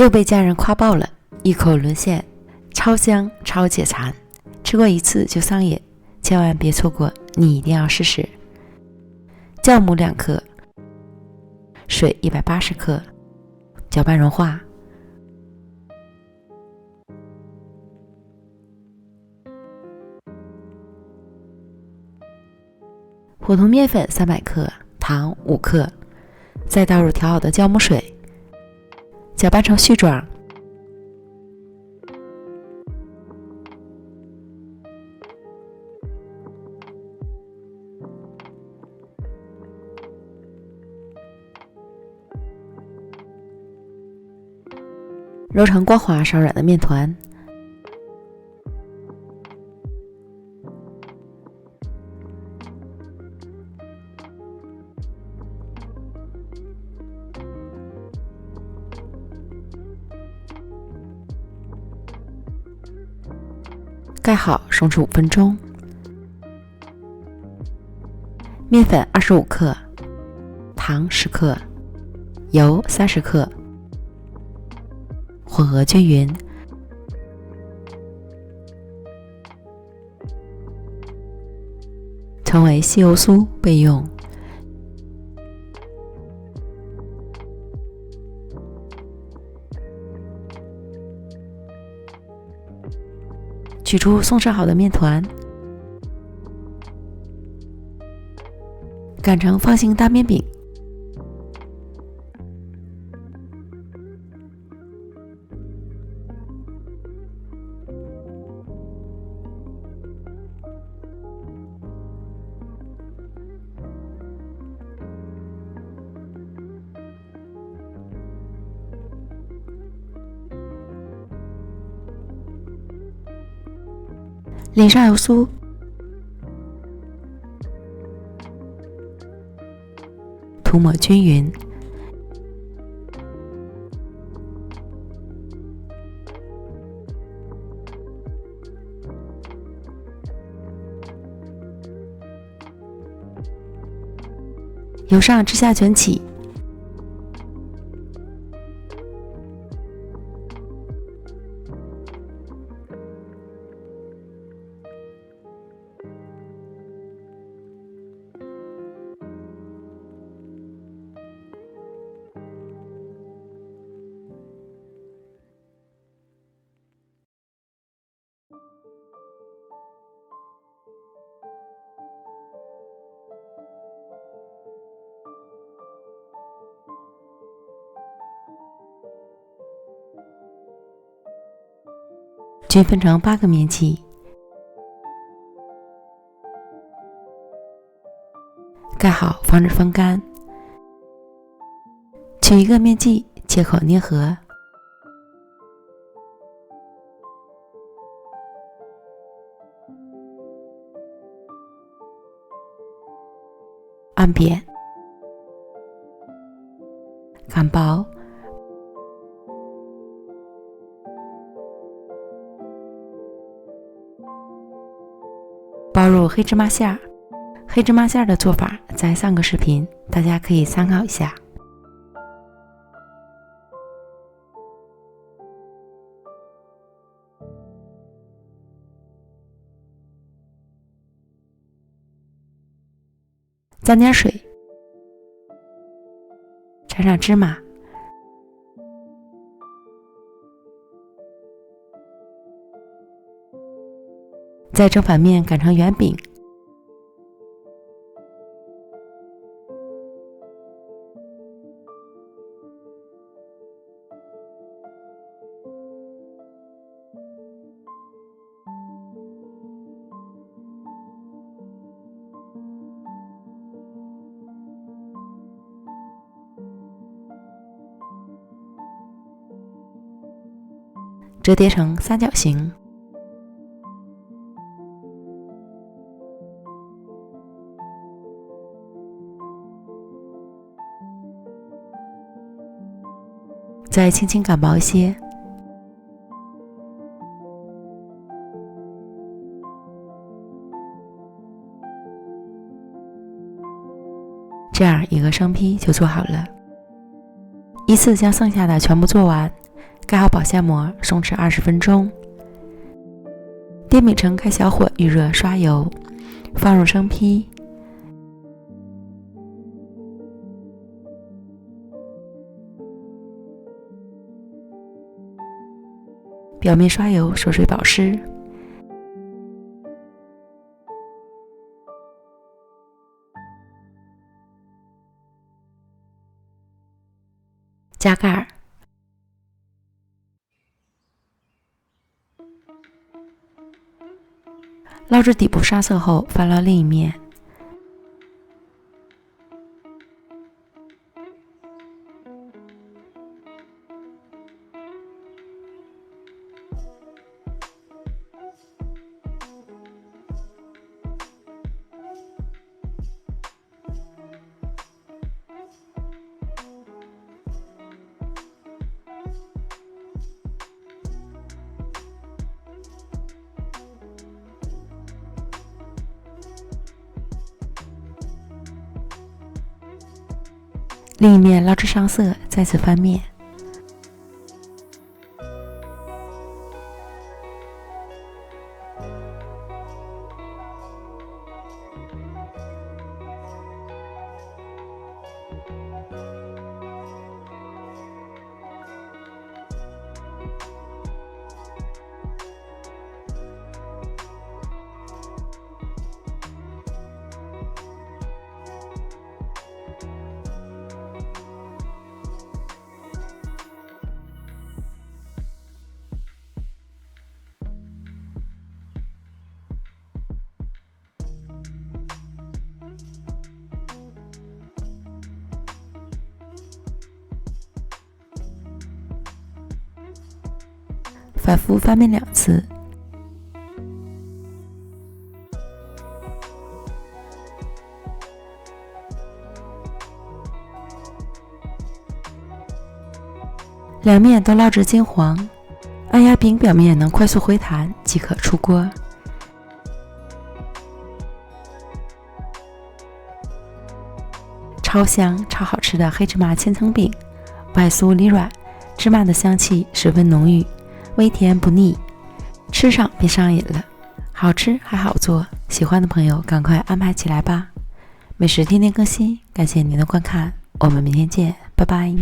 又被家人夸爆了，一口沦陷，超香超解馋，吃过一次就上瘾，千万别错过，你一定要试试。酵母2克，水180克，搅拌融化。普通面粉300克，糖5克，再倒入调好的酵母水，搅拌成絮状。揉成光滑稍软的面团。盖好，松弛5分钟。面粉25克，糖10克，油30克，混合均匀。成为稀油酥备用。取出松弛好的面团，擀成方形大面饼。淋上油酥，涂抹均匀。由上至下卷起。均分成8个面剂，盖好，防止风干。取1个面剂，切口捏合，按扁，擀薄。包入黑芝麻馅儿，黑芝麻馅儿的做法在上个视频，大家可以参考一下。沾点水，掺上芝麻，再正反面擀成圆饼，折叠成三角形。再轻轻擀薄一些，这样一个生坯就做好了。依次将剩下的全部做完，盖好保鲜膜，松弛20分钟。电饼铛开小火预热，刷油，放入生坯，表面刷油，锁水保湿。加盖儿，捞至底部上色后，翻到另一面。另一面捞至上色，再次翻面。反复翻面2次。两面都捞至金黄，按压饼表面能快速回弹即可出锅。超香超好吃的黑芝麻千层饼，外酥里软，芝麻的香气十分浓郁，微甜不腻，吃上便上瘾了。好吃还好做，喜欢的朋友赶快安排起来吧。美食天天更新，感谢您的观看，我们明天见，拜拜。